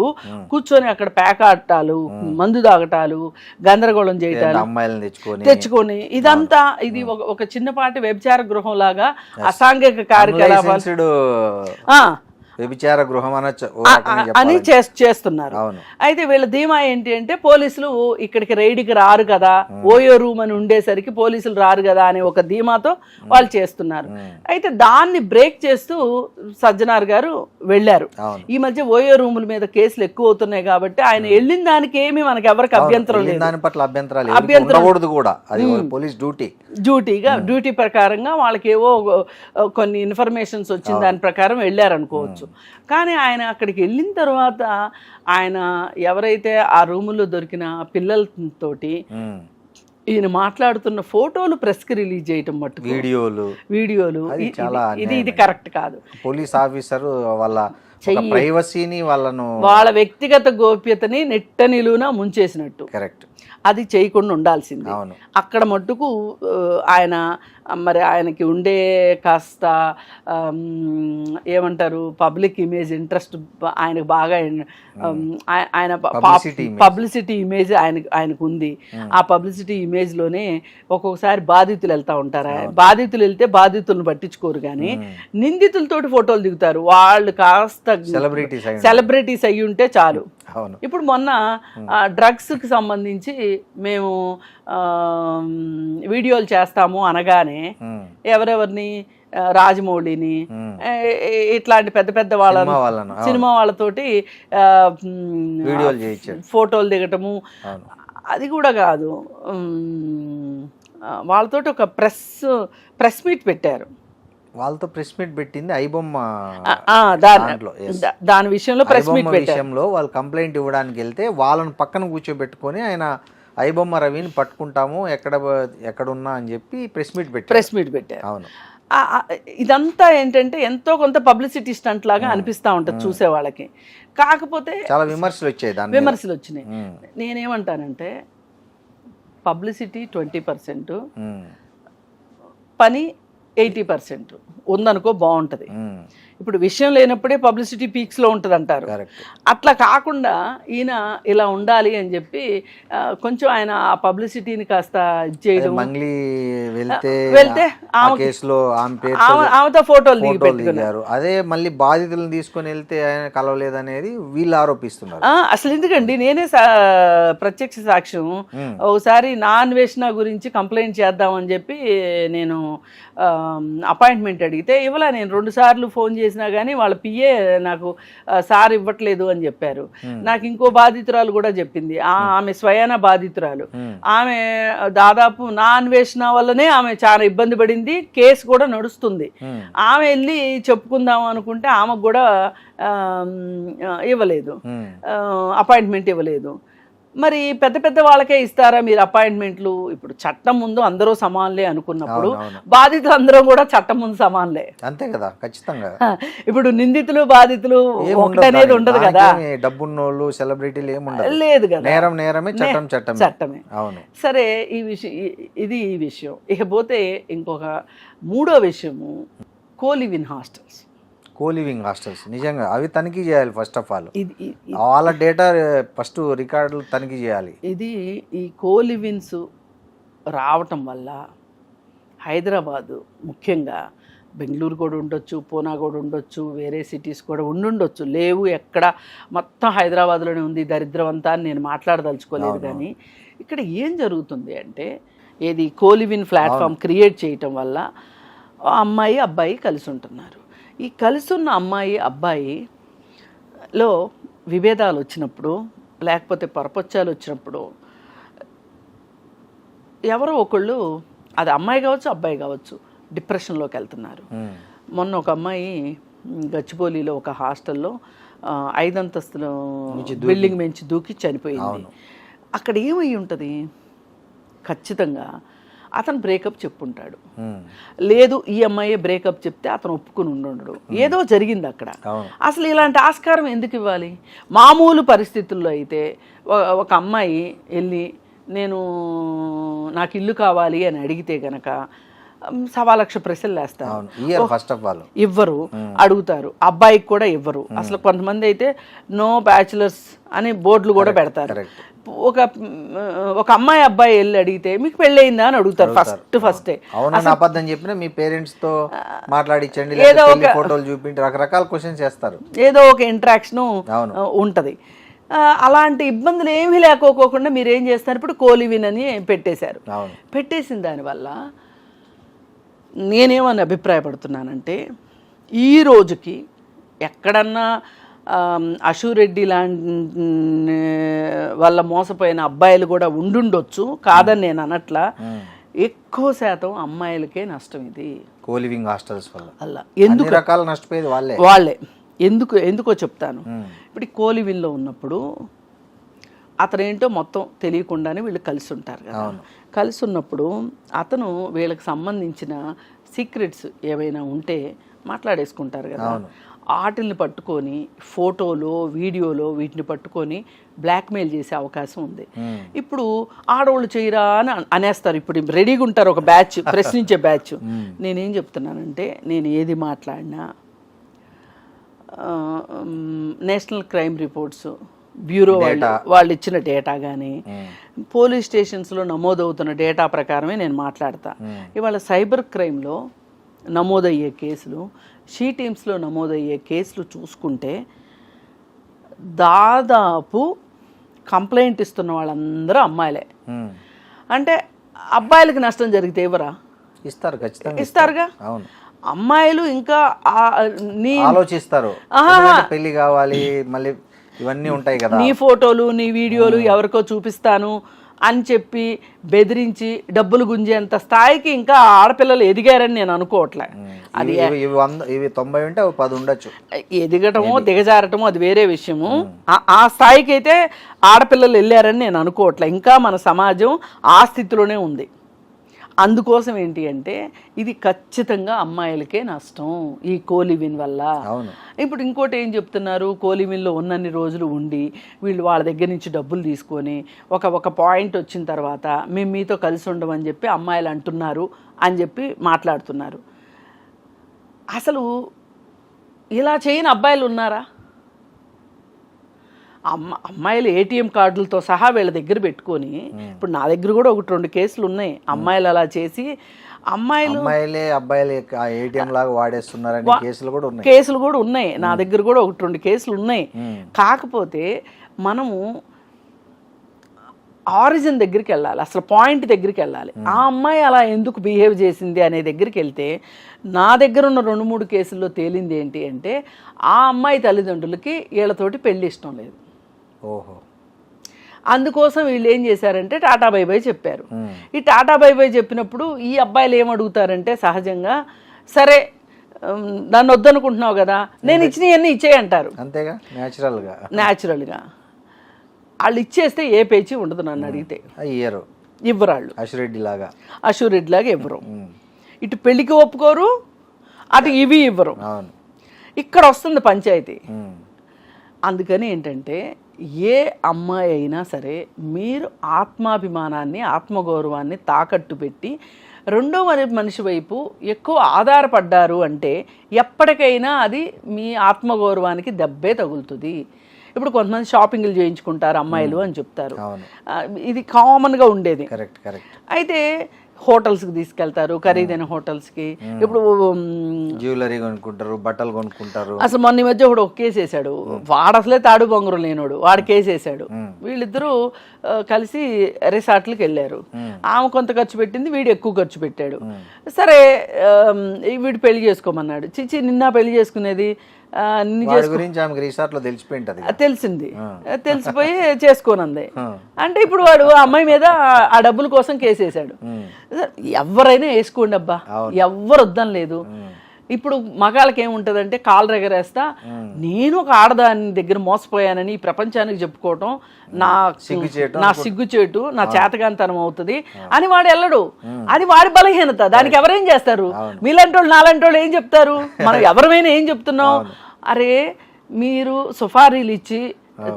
Speaker 3: కూర్చొని అక్కడ పేకాటాలు, మందు తాగటాలు, గందరగోళం చేయటాలు,
Speaker 2: అమ్మాయిలను
Speaker 3: తెచ్చుకొని ఇదంతా ఇది ఒక చిన్నపాటి వ్యభిచార గృహం లాగా అసాంఘిక కార్యకలాపాలు
Speaker 2: వ్యభిచార గృహం
Speaker 3: అని చేస్తున్నారు. అయితే వీళ్ళ ధీమా ఏంటి అంటే పోలీసులు ఇక్కడికి రైడ్కి రారు కదా, ఓయో రూమ్ అని ఉండేసరికి పోలీసులు రారు కదా అనే ఒక ధీమాతో వాళ్ళు చేస్తున్నారు. అయితే దాన్ని బ్రేక్ చేస్తూ సజ్జనార్ గారు వెళ్ళారు. ఈ మధ్య ఓయో రూముల మీద కేసులు ఎక్కువ అవుతున్నాయి కాబట్టి ఆయన వెళ్ళిన దానికి ఏమి మనకి ఎవరికి అభ్యంతరం లేదు.
Speaker 2: దాని పట్ల అభ్యంతరం కూడా, అది పోలీస్
Speaker 3: డ్యూటీ ప్రకారంగా వాళ్ళకి ఏవో కొన్ని ఇన్ఫర్మేషన్స్ వచ్చిన దాని ప్రకారం వెళ్ళారనుకోవచ్చు. కానీ ఆయన అక్కడికి వెళ్ళిన తర్వాత ఆయన ఎవరైతే ఆ రూముల్లో దొరికిన పిల్లలతోటి ఈయన మాట్లాడుతున్న ఫోటోలు ప్రెస్ కి రిలీజ్ చేయటం మట్టుకు వీడియోలు ఇది కరెక్ట్ కాదు.
Speaker 2: పోలీస్ ఆఫీసర్ ప్రైవసీని
Speaker 3: వాళ్ళ వ్యక్తిగత గోప్యతని నెట్ట నిలువున ముంచేసినట్టు.
Speaker 2: కరెక్ట్.
Speaker 3: అది చేయకుండా ఉండాల్సింది. అక్కడ మట్టుకు ఆయన మరి ఆయనకి ఉండే కాస్త ఏమంటారు పబ్లిక్ ఇమేజ్ ఇంట్రెస్ట్ ఆయనకు బాగా ఆయన పబ్లిసిటీ ఇమేజ్ ఆయనకు ఉంది. ఆ పబ్లిసిటీ ఇమేజ్లోనే ఒక్కొక్కసారి బాధితులు వెళ్తూ ఉంటారు. బాధితులు వెళ్తే బాధితులను పట్టించుకోరు, కానీ నిందితులతోటి ఫోటోలు దిగుతారు. వాళ్ళు కాస్త సెలబ్రిటీస్ అయ్యి ఉంటే చాలు. ఇప్పుడు మొన్న డ్రగ్స్కి సంబంధించి మేము వీడియోలు చేస్తాము అనగానే ఎవరెవరిని, రాజమౌళిని, ఇట్లాంటి పెద్ద పెద్ద సినిమా వాళ్ళతోటి ఫోటోలు దిగటము, అది కూడా కాదు, వాళ్ళతోటి ఒక ప్రెస్ మీట్ పెట్టారు.
Speaker 2: వాళ్ళతో ప్రెస్ మీట్ పెట్టింది ఐబొమ్మ.
Speaker 3: దాని విషయంలో ప్రెస్ మీట్
Speaker 2: విషయంలో వాళ్ళు కంప్లైంట్ ఇవ్వడానికి వెళ్తే వాళ్ళని పక్కన కూర్చోబెట్టుకొని ఆయన ఐబొమ్మ రవిని పట్టుకుంటాము ఎక్కడున్నా అని చెప్పి ప్రెస్ మీట్ పెట్టారు. అవును.
Speaker 3: ఇదంతా ఏంటంటే ఎంతో కొంత పబ్లిసిటీ స్టంట్ లాగా అనిపిస్తూ ఉంటుంది చూసే వాళ్ళకి. కాకపోతే
Speaker 2: చాలా విమర్శలు
Speaker 3: వచ్చినాయి. నేనేమంటానంటే పబ్లిసిటీ 20%, పని 80% ఉందనుకో బాగుంటుంది. ఇప్పుడు విషయం లేనప్పుడే పబ్లిసిటీ పీక్స్లో ఉంటుంది అంటారు. అట్లా కాకుండా ఈయన ఇలా ఉండాలి అని చెప్పి కొంచెం ఆయన ఆ పబ్లిసిటీని కాస్త చేయడం, వెళ్తే ఆమెతో ఫోటోలు దిగి పెట్టుకున్నారు.
Speaker 2: అదే మళ్ళీ బాధితులను తీసుకొని వెళ్తే ఆయన కలవలేదనేది వీళ్ళు ఆరోపిస్తున్నారు.
Speaker 3: అసలు ఎందుకండి, నేనే ప్రత్యక్ష సాక్ష్యం. ఒకసారి నా అన్వేషణ గురించి కంప్లైంట్ చేద్దామని చెప్పి నేను అపాయింట్మెంట్ అడిగితే ఇవ్వలా. నేను 2 సార్లు ఫోన్ చేసినా కానీ వాళ్ళ పిఏ నాకు సార్ ఇవ్వట్లేదు అని చెప్పారు. నాకు ఇంకో బాధితురాలు కూడా చెప్పింది, ఆమె స్వయాన బాధితురాలు. ఆమె దాదాపు నా అన్వేషణ వల్లనే ఆమె చాలా ఇబ్బంది పడింది, కేసు కూడా నడుస్తుంది. ఆమె వెళ్ళి చెప్పుకుందాం అనుకుంటే ఆమెకు కూడా ఇవ్వలేదు, అపాయింట్మెంట్ ఇవ్వలేదు. మరి పెద్ద పెద్ద వాళ్ళకే ఇస్తారా మీరు అపాయింట్మెంట్లు? ఇప్పుడు చట్టం ముందు అందరూ సమానులే అనుకున్నప్పుడు బాధితులు అందరూ కూడా చట్టం ముందు సమానులే,
Speaker 2: అంతే కదా, ఖచ్చితంగా.
Speaker 3: ఇప్పుడు నిందితులు బాధితులు ఒకటనేది ఉండదు కదా,
Speaker 2: డబ్బున్నోళ్ళు సెలబ్రిటీలు ఏముండదు,
Speaker 3: లేదు కదా,
Speaker 2: నేరమే,
Speaker 3: చట్టమే. సరే, ఈ విషయం. ఇకపోతే ఇంకొక 3వ విషయము, కోలివింగ్ హాస్టల్స్.
Speaker 2: నిజంగా అవి తనిఖీ చేయాలి. ఫస్ట్ ఆఫ్ ఆల్ వాళ్ళ డేటా ఫస్ట్ రికార్డులు తనిఖీ చేయాలి.
Speaker 3: ఈ కోలివిన్స్ రావటం వల్ల హైదరాబాదు, ముఖ్యంగా బెంగళూరు కూడా ఉండొచ్చు, పూనా కూడా ఉండొచ్చు, వేరే సిటీస్ కూడా ఉండుండొచ్చు, లేవు ఎక్కడ, మొత్తం హైదరాబాద్లోనే ఉంది దరిద్రం అంతా అని నేను మాట్లాడదలుచుకోలేదు. కానీ ఇక్కడ ఏం జరుగుతుంది అంటే, ఏది కోలివిన్ ప్లాట్ఫామ్ క్రియేట్ చేయటం వల్ల అమ్మాయి అబ్బాయి కలిసి ఉంటున్నారు. ఈ కలిసున్న అమ్మాయి అబ్బాయిలో విభేదాలు వచ్చినప్పుడు, లేకపోతే పరపచ్చాలు వచ్చినప్పుడు ఎవరో ఒకళ్ళు, అది అమ్మాయి కావచ్చు అబ్బాయి కావచ్చు, డిప్రెషన్లోకి వెళ్తున్నారు. మొన్న ఒక అమ్మాయి గచ్చిబౌలిలో ఒక హాస్టల్లో 5 అంతస్తుల బిల్డింగ్ మించి దూకి చనిపోయింది. అక్కడ ఏమై ఉంటుంది, ఖచ్చితంగా అతను బ్రేకప్ చెప్పుంటాడు, లేదు ఈ అమ్మాయి బ్రేకప్ చెప్తే అతను ఒప్పుకుని ఉండడు, ఏదో జరిగింది అక్కడ. అసలు ఇలాంటి ఆస్కారం ఎందుకు ఇవ్వాలి? మామూలు పరిస్థితుల్లో అయితే ఒక అమ్మాయి వెళ్ళి నాకు ఇల్లు కావాలి అని అడిగితే గనక 1,00,000 ప్రశ్నలు వేస్తారు, ఇవ్వరు, అడుగుతారు, అబ్బాయికి కూడా ఇవ్వరు. అసలు కొంతమంది అయితే నో బ్యాచులర్స్ అని బోర్డులు కూడా పెడతారు. ఒక అమ్మాయి అబ్బాయి వెళ్ళి అడిగితే మీకు పెళ్ళయిందా అని అడుగుతారు ఫస్టే.
Speaker 2: అబద్ధం చెప్పిన మీ పేరెంట్స్ తో మాట్లాడించండి, ఏదో ఒక ఫోటోలు చూపించి రకరకాల క్వశ్చన్స్ చేస్తారు,
Speaker 3: ఏదో ఒక ఇంటరాక్షన్ ఉంటది. అలాంటి ఇబ్బందులు ఏమీ లేకపోకుండా మీరు ఏం చేస్తారు, ఇప్పుడు కోలివిన్ అని పెట్టేశారు. పెట్టేసిన దానివల్ల నేనేమని అభిప్రాయపడుతున్నానంటే, ఈ రోజుకి ఎక్కడన్నా అశూరెడ్డి లాంటి వల్ల మోసపోయిన అబ్బాయిలు కూడా ఉండుండొచ్చు, కాదని నేను అనట్లా. ఎక్కువ శాతం అమ్మాయిలకే నష్టం ఇది
Speaker 2: కోలివింగ్ హాస్టల్స్ వల్ల.
Speaker 3: అలా ఎందుకు
Speaker 2: రకాల నష్టపోయేది
Speaker 3: వాళ్ళే. ఎందుకో చెప్తాను. ఇప్పుడు కోలివిన్లో ఉన్నప్పుడు అతనేంటో మొత్తం తెలియకుండానే వీళ్ళు కలిసి ఉంటారు కదా. కలిసి ఉన్నప్పుడు అతను వీళ్ళకి సంబంధించిన సీక్రెట్స్ ఏవైనా ఉంటే మాట్లాడేసుకుంటారు కదా. వాటిని పట్టుకొని ఫోటోలో వీడియోలో వీటిని పట్టుకొని బ్లాక్మెయిల్ చేసే అవకాశం ఉంది. ఇప్పుడు ఆడవాళ్ళు చేయరా అని అనేస్తారు. ఇప్పుడు రెడీగా ఉంటారు ఒక బ్యాచ్, ప్రశ్నించే బ్యాచ్. నేనేం చెప్తున్నానంటే, నేను ఏది మాట్లాడినా నేషనల్ క్రైమ్ రిపోర్ట్స్ బ్యూరో వాళ్ళు ఇచ్చిన డేటా కానీ పోలీస్ స్టేషన్స్లో నమోదవుతున్న డేటా ప్రకారమే నేను మాట్లాడతా. ఇవాళ సైబర్ క్రైమ్లో నమోదయ్యే కేసులు, షీ టీమ్స్లో నమోదయ్యే కేసులు చూసుకుంటే దాదాపు కంప్లైంట్ ఇస్తున్న వాళ్ళందరూ అమ్మాయిలే. అంటే అబ్బాయిలకి నష్టం జరిగితే ఎవరా
Speaker 2: ఇస్తారు? ఖచ్చితంగా
Speaker 3: ఇస్తారుగా. అమ్మాయిలు ఇంకా
Speaker 2: ఆలోచిస్తారు, పెళ్లి కావాలి, మళ్ళీ ఇవన్నీ ఉంటాయి కదా,
Speaker 3: నీ ఫోటోలు నీ వీడియోలు ఎవరికో చూపిస్తాను అని చెప్పి బెదిరించి డబ్బులు గుంజేంత స్థాయికి ఇంకా ఆడపిల్లలు ఎదిగారని నేను అనుకోవట్లే. అది
Speaker 2: ఇవి 90 ఉంటే 10 ఉండొచ్చు.
Speaker 3: ఎదగటమో దిగజారటమో అది వేరే విషయము. ఆ స్థాయికి అయితే ఆడపిల్లలు వెళ్ళారని నేను అనుకోవట్లే. ఇంకా మన సమాజం ఆ స్థితిలోనే ఉంది. అందుకోసం ఏంటి అంటే, ఇది ఖచ్చితంగా అమ్మాయిలకే నష్టం ఈ కోలివిన్ వల్ల. ఇప్పుడు ఇంకోటి ఏం చెప్తున్నారు, కోలివిన్లో ఉన్నన్ని రోజులు ఉండి వీళ్ళు వాళ్ళ దగ్గర నుంచి డబ్బులు తీసుకొని ఒక పాయింట్ వచ్చిన తర్వాత మేము మీతో కలిసి ఉండమని చెప్పి అమ్మాయిలు అంటున్నారు అని చెప్పి మాట్లాడుతున్నారు. అసలు ఇలా చేయని అబ్బాయిలు ఉన్నారా? అమ్మాయిలు ఏటీఎం కార్డులతో సహా వీళ్ళ దగ్గర పెట్టుకొని, ఇప్పుడు నా దగ్గర కూడా 1-2 కేసులు ఉన్నాయి అమ్మాయిలు అలా చేసి. అమ్మాయిలే
Speaker 2: అబ్బాయిలు ఏటీఎం లాగా వాడేస్తున్నారని
Speaker 3: కేసులు కూడా ఉన్నాయి నా దగ్గర కూడా 1-2 కేసులు ఉన్నాయి. కాకపోతే మనము ఆరిజిన్ దగ్గరికి వెళ్ళాలి, అసలు పాయింట్ దగ్గరికి వెళ్ళాలి. ఆ అమ్మాయి అలా ఎందుకు బిహేవ్ చేసింది అనే దగ్గరికి వెళ్తే, నా దగ్గర ఉన్న 2-3 కేసుల్లో తేలింది ఏంటి అంటే, ఆ అమ్మాయి తల్లిదండ్రులకి వీళ్ళతోటి పెళ్లి ఇష్టం లేదు. అందుకోసం వీళ్ళు ఏం చేశారంటే టాటా బై బై చెప్పారు. ఈ టాటా బై బై చెప్పినప్పుడు ఈ అబ్బాయిలు ఏమడుగుతారంటే, సహజంగా సరే నన్ను వద్దనుకుంటున్నావు కదా, నేను ఇచ్చినవన్నీ ఇచ్చేయంటారు.
Speaker 2: అంతేగా, న్యాచురల్గా
Speaker 3: వాళ్ళు ఇచ్చేస్తే ఏ పేచి ఉండదు. నన్ను అడిగితే ఇవ్వరు వాళ్ళు, అశూరెడ్డి లాగా ఇవ్వరు. ఇటు పెళ్లికి ఒప్పుకోరు, అటు ఇవి ఇవ్వరు. ఇక్కడ వస్తుంది పంచాయతీ. అందుకని ఏంటంటే, ఏ అమ్మాయి అయినా సరే మీరు ఆత్మాభిమానాన్ని, ఆత్మగౌరవాన్ని తాకట్టు పెట్టి రెండో మనిషి వైపు ఎక్కువ ఆధారపడ్డారు అంటే ఎప్పటికైనా అది మీ ఆత్మగౌరవానికి దెబ్బే తగులుతుంది. ఇప్పుడు కొంతమంది షాపింగ్లు చేయించుకుంటారు అమ్మాయిలు అని చెప్తారు, ఇది కామన్గా ఉండేది. అయితే హోటల్స్కి తీసుకెళ్తారు, ఖరీదైన హోటల్స్కి. ఇప్పుడు
Speaker 2: జ్యువెలరీ కొనుక్కుంటారు, బట్టలు కొనుక్కుంటారు.
Speaker 3: అసలు మొన్న మధ్య ఒకడు ఒక కేసు వేసాడు. వాడు అసలే తాడు బొంగరు లేనోడు, వాడు కేసు వేసాడు. వీళ్ళిద్దరూ కలిసి రిసార్ట్లకు వెళ్ళారు. ఆమె కొంత ఖర్చు పెట్టింది, వీడు ఎక్కువ ఖర్చు పెట్టాడు. సరే వీడు పెళ్లి చేసుకోమన్నాడు. చిచ్చి, నిన్న పెళ్లి చేసుకునేది తెలిసింది, తెలిసిపోయి చేసుకోనంది. అంటే ఇప్పుడు వాడు ఆ అమ్మాయి మీద ఆ డబ్బుల కోసం కేసేసాడు. ఎవరైనా వేసుకోండి అబ్బా, ఎవ్వరు వద్దని లేదు. ఇప్పుడు మగాళ్ళకి ఏముంటుందంటే కాళ్ళు ఎగరేస్తా నేను ఒక ఆడదాని దగ్గర మోసపోయానని ఈ ప్రపంచానికి చెప్పుకోవటం నా సిగ్గుచేటు నా చేతగాంతనం అవుతుంది అని వాడు వెళ్ళడు. అది వాడి బలహీనత. దానికి ఎవరేం చేస్తారు? మీలాంటి వాళ్ళు నాలాంటి వాళ్ళు ఏం చెప్తారు? మనం ఎవరైనా ఏం చెప్తున్నాం? అరే మీరు సుఫారీలు ఇచ్చి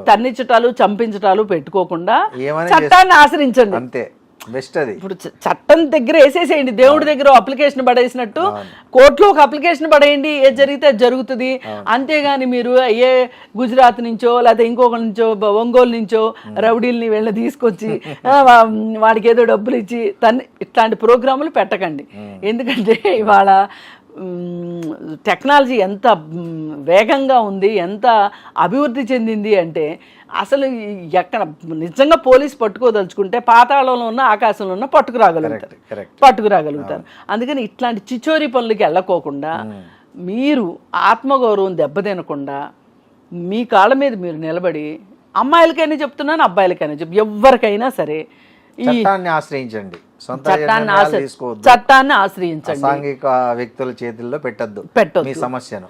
Speaker 3: తన్నించటాలు చంపించటాలు పెట్టుకోకుండా చట్టాన్ని ఆశ్రయించండి.
Speaker 2: అంతే బెస్ట్. అది ఇప్పుడు
Speaker 3: చట్టం దగ్గర వేసేసేయండి. దేవుడి దగ్గర అప్లికేషన్ పడేసినట్టు కోర్టులో ఒక అప్లికేషన్ పడేయండి. ఏది జరిగితే అది జరుగుతుంది. అంతేగాని మీరు ఏ గుజరాత్ నుంచో లేకపోతే ఇంకొక నుంచో ఒంగోలు నుంచో రౌడీల్ని వెళ్ళి తీసుకొచ్చి వాడికి ఏదో డబ్బులు ఇచ్చి ఇట్లాంటి ప్రోగ్రాములు పెట్టకండి. ఎందుకంటే ఇవాళ టెక్నాలజీ ఎంత వేగంగా ఉంది, ఎంత అభివృద్ధి చెందింది అంటే అసలు ఎక్కడ నిజంగా పోలీసు పట్టుకోదలుచుకుంటే పాతాళంలో ఉన్న ఆకాశంలో ఉన్న పట్టుకురాగలుగుతారు. అందుకని ఇట్లాంటి చిచోరీ పనులకి వెళ్ళకోకుండా మీరు ఆత్మగౌరవం దెబ్బతినకుండా మీ కాళ్ళ మీద మీరు నిలబడి, అమ్మాయిలకైనా చెప్తున్నాను అబ్బాయిలకైనా ఎవరికైనా సరే
Speaker 2: చట్టాన్ని ఆశ్రయించండి.
Speaker 3: చట్టాన్ని ఆశ్రయించండి.
Speaker 2: సాంఘిక వ్యక్తుల చేతుల్లో పెట్టద్దు మీ సమస్యను.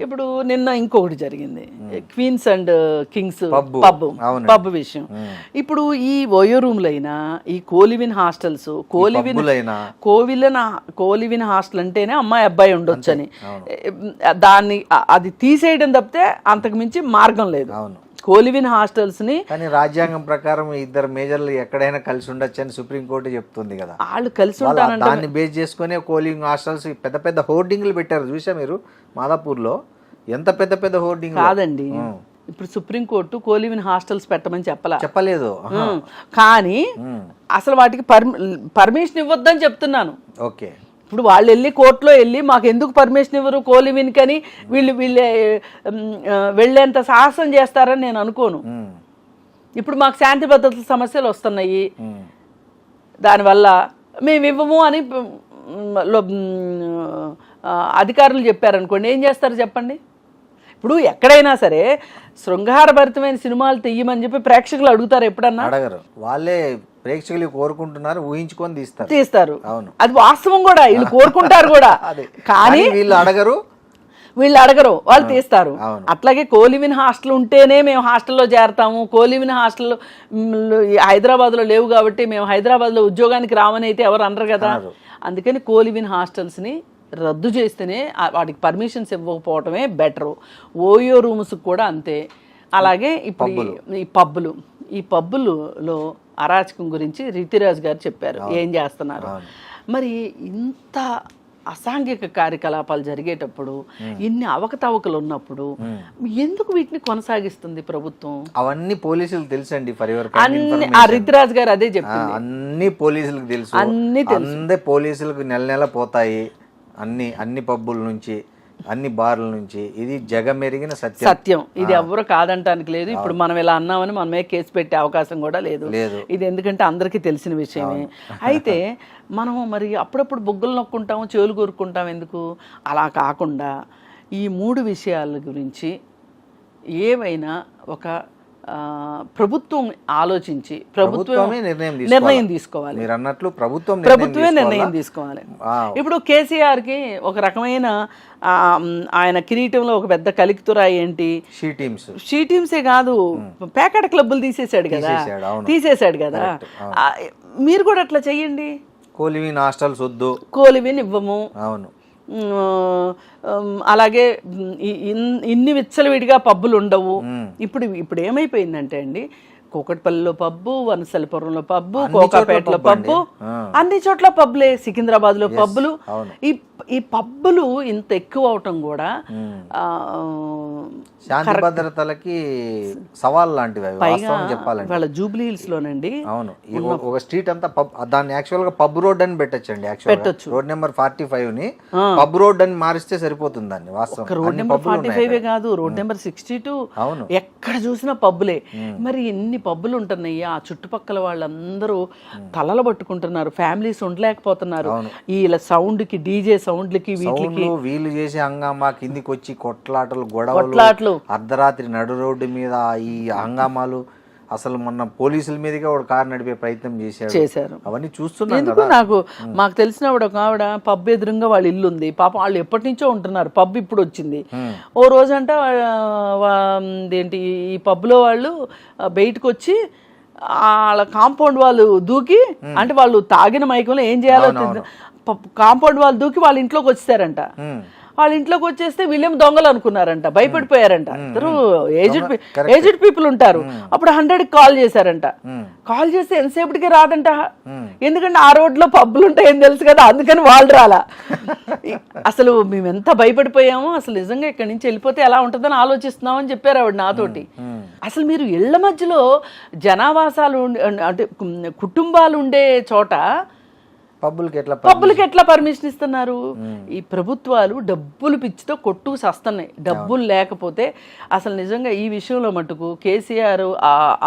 Speaker 3: ఇప్పుడు నిన్న ఇంకొకటి జరిగింది, క్వీన్స్ అండ్ కింగ్స్ పబ్ విషయం. ఇప్పుడు ఈ ఓయో రూమ్లైనా ఈ కోలివిన్ హాస్టల్స్, కోలివిన్ హాస్టల్ అంటేనే అమ్మాయి అబ్బాయి ఉండొచ్చని దాన్ని అది తీసేయడం తప్పితే అంతకు మించి మార్గం లేదు. కోలివిన్ హాస్టల్స్ ని
Speaker 2: కానీ రాజ్యాంగం ప్రకారం ఇద్దరు మేజర్లు ఎక్కడైనా కలిసి ఉండొచ్చు అని సుప్రీంకోర్టు చెప్తుంది కదా.
Speaker 3: వాళ్ళు కలిసి ఉంటారు.
Speaker 2: దాన్ని బేస్ చేసుకుని కోలివిన్ హాస్టల్స్ పెద్ద పెద్ద హోర్డింగ్లు పెట్టారు. చూసా మీరు మాదాపూర్ లో ఎంత పెద్ద పెద్ద హోర్డింగ్?
Speaker 3: కాదండి, ఇప్పుడు సుప్రీంకోర్టు కోలివిన్ హాస్టల్స్ పెట్టమని
Speaker 2: చెప్పలేదు.
Speaker 3: కానీ అసలు వాటికి పర్మిషన్ ఇవ్వద్దని చెప్తున్నాను.
Speaker 2: ఓకే.
Speaker 3: ఇప్పుడు వాళ్ళు వెళ్ళి కోర్టులో వెళ్ళి మాకు ఎందుకు పర్మిషన్ ఇవ్వరు కోలివిన్ కని వీళ్ళే వెళ్ళేంత సాహసం చేస్తారని నేను అనుకోను. ఇప్పుడు మాకు శాంతి భద్రతల సమస్యలు వస్తున్నాయి, దానివల్ల మేము ఇవ్వము అని అధికారులు చెప్పారనుకోండి, ఏం చేస్తారు చెప్పండి? ఇప్పుడు ఎక్కడైనా సరే శృంగారభరితమైన సినిమాలు తీయమని చెప్పి ప్రేక్షకులు అడుగుతారు ఎప్పుడన్నా?
Speaker 2: అడగరు. వాళ్ళే ప్రేక్షకులు కోరుకుంటున్నారు, ఊహించుకొని
Speaker 3: తీస్తారు. అవును, అది వాస్తవం కూడా. వీళ్ళు కోరుకుంటారు కూడా, కానీ వీళ్ళు అడగరు, వాళ్ళు తీస్తారు. అట్లాగే కోలివిన్ హాస్టల్ ఉంటేనే మేము హాస్టల్లో చేరతాము, కోలివిన్ హాస్టల్ హైదరాబాద్లో లేవు కాబట్టి మేము హైదరాబాద్లో ఉద్యోగానికి రామని అయితే ఎవరు అనరు కదా. అందుకని కోలివిన్ హాస్టల్స్ని రద్దు చేస్తేనే, వాటికి పర్మిషన్స్ ఇవ్వకపోవటమే బెటరు. ఓయో రూమ్స్ కూడా అంతే. అలాగే ఇప్పుడు ఈ పబ్బులలో అరాచకం గురించి రితిరాజ్ గారు చెప్పారు, ఏం చేస్తున్నారు. మరి ఇంత అసాంఘిక కార్యకలాపాలు జరిగేటప్పుడు, ఇన్ని అవకతవకలు ఉన్నప్పుడు ఎందుకు వీటిని కొనసాగిస్తుంది ప్రభుత్వం?
Speaker 2: అవన్నీ పోలీసులకు తెలుసండి.
Speaker 3: అన్ని ఆ రితిరాజ్ గారు అదే చెప్పారు,
Speaker 2: అన్ని పోలీసులకు తెలుసు. అన్ని పోలీసులకు నెల నెల పోతాయి అన్ని పబ్బుల నుంచి, అన్ని బార్ల నుంచి. ఇది జగమెరిగిన సత్యం.
Speaker 3: ఇది ఎవరు కాదంటానికి లేదు. ఇప్పుడు మనం ఇలా అన్నామని మనమే కేసు పెట్టే అవకాశం కూడా లేదు. ఇది ఎందుకంటే అందరికీ తెలిసిన విషయమే. అయితే మనం మరి అప్పుడప్పుడు బొగ్గులు నొక్కుంటాము, చెవులు కోరుకుంటాం. ఎందుకు అలా కాకుండా ఈ 3 విషయాల గురించి ఏవైనా ఒక ప్రభుత్వం ఆలోచించి ప్రభుత్వమే నిర్ణయం తీసుకోవాలి.
Speaker 2: మీరు అన్నట్లు
Speaker 3: ప్రభుత్వమే నిర్ణయం తీసుకోవాలి. ఇప్పుడు కేసీఆర్ కి ఒక రకమైన ఆయన కిరీటంలో ఒక పెద్ద కలికితురాయి ఏంటి, షీ టీమ్సే కాదు, ప్యాకెట్ క్లబ్బులు తీసేశాడు కదా. మీరు కూడా అట్లా చెయ్యండి.
Speaker 2: కోలివిన్ హాస్టల్స్ వద్దు,
Speaker 3: కోలివిన్ ఇవ్వము.
Speaker 2: అవును.
Speaker 3: అలాగే ఇన్ని విచ్చలవిడిగా పబ్బులు ఉండవు. ఇప్పుడు ఏమైపోయిందంటే అండి, కూకట్పల్లిలో పబ్బు, వనసలిపురంలో పబ్బు, కోకాపేటలో పబ్బు, అన్ని చోట్ల పబ్బులే. సికింద్రాబాద్ లో పబ్బులు. ఈ పబ్బులు ఇంత ఎక్కువ అవటం కూడా
Speaker 2: శాంతి భద్రతలకి సవాల్ లాంటివి. చెప్పాలంటే
Speaker 3: వాళ్ళ జూబ్లీ హిల్స్ లోనండి,
Speaker 2: అవును, ఒక స్ట్రీట్ అంతా దాన్ని యాక్చువల్ గా పబ్ రోడ్ అని పెట్టొచ్చండి. పెట్టొచ్చు. రోడ్ నెంబర్ 45 ని పబ్ రోడ్ అని మారిస్తే సరిపోతుంది. దాన్ని వాస్తవం
Speaker 3: రోడ్ నెంబర్ 45 కాదు, రోడ్ నెంబర్ 62.
Speaker 2: అవును,
Speaker 3: ఎక్కడ చూసినా పబ్బులే. మరి ఎన్ని పబ్బులు ఉంటున్నాయి, ఆ చుట్టుపక్కల వాళ్ళందరూ తలలు పట్టుకుంటున్నారు, ఫ్యామిలీస్ ఉండలేకపోతున్నారు. ఇలా సౌండ్ కి, డీజే సౌండ్లకి,
Speaker 2: వీళ్ళు చేసే హంగామా, కిందికి వచ్చి కొట్లాటలు, గొడవలు, అర్ధరాత్రి నడు రోడ్డు మీద ఈ హంగామాలు, అసలు మొన్న పోలీసుల మీదుగా ఒక కారు నడిపే ప్రయత్నం
Speaker 3: చేశారు.
Speaker 2: అవన్నీ చూస్తున్నాం
Speaker 3: ఎందుకు
Speaker 2: కదా.
Speaker 3: నాకు మాకు తెలిసిన ఒక ఆవిడ పబ్ ఎదురుగా వాళ్ళ ఇల్లు ఉంది, పాపం వాళ్ళు ఎప్పటి నుంచో ఉంటున్నారు, పబ్ ఇప్పుడు వచ్చింది. ఓ రోజంట ఏంటి ఈ పబ్లో వాళ్ళు బయటకు వచ్చి వాళ్ళ కాంపౌండ్ వాళ్ళు దూకి, అంటే వాళ్ళు తాగిన మైకంలో ఏం చేయాలో కాంపౌండ్ వాళ్ళు దూకి వాళ్ళ ఇంట్లోకి వచ్చేసారంట. వాళ్ళ ఇంట్లోకి వచ్చేస్తే వీళ్ళేం దొంగలు అనుకున్నారంట, భయపడిపోయారంట. అందరూ ఏజ్డ్ పీపుల్ ఉంటారు. అప్పుడు 100కి కాల్ చేశారంట. కాల్ చేస్తే ఎంతసేపటికి రాదంట, ఎందుకంటే ఆ రోడ్లో పబ్బులు ఉంటాయని తెలుసు కదా, అందుకని వాళ్ళు రాలా. అసలు మేము ఎంత భయపడిపోయామో, అసలు నిజంగా ఇక్కడి నుంచి వెళ్ళిపోతే ఎలా ఉంటుందని ఆలోచిస్తున్నామని చెప్పారు ఆవిడ నాతోటి. అసలు మీరు ఇళ్ల మధ్యలో జనావాసాలు అంటే కుటుంబాలు ఉండే చోట పబ్బులకి ఎట్లా పర్మిషన్ ఇస్తున్నారు? ఈ ప్రభుత్వాలు డబ్బులు పిచ్చితో కొట్టుకు సస్తున్నాయి. డబ్బులు లేకపోతే అసలు నిజంగా ఈ విషయంలో మటుకు కేసీఆర్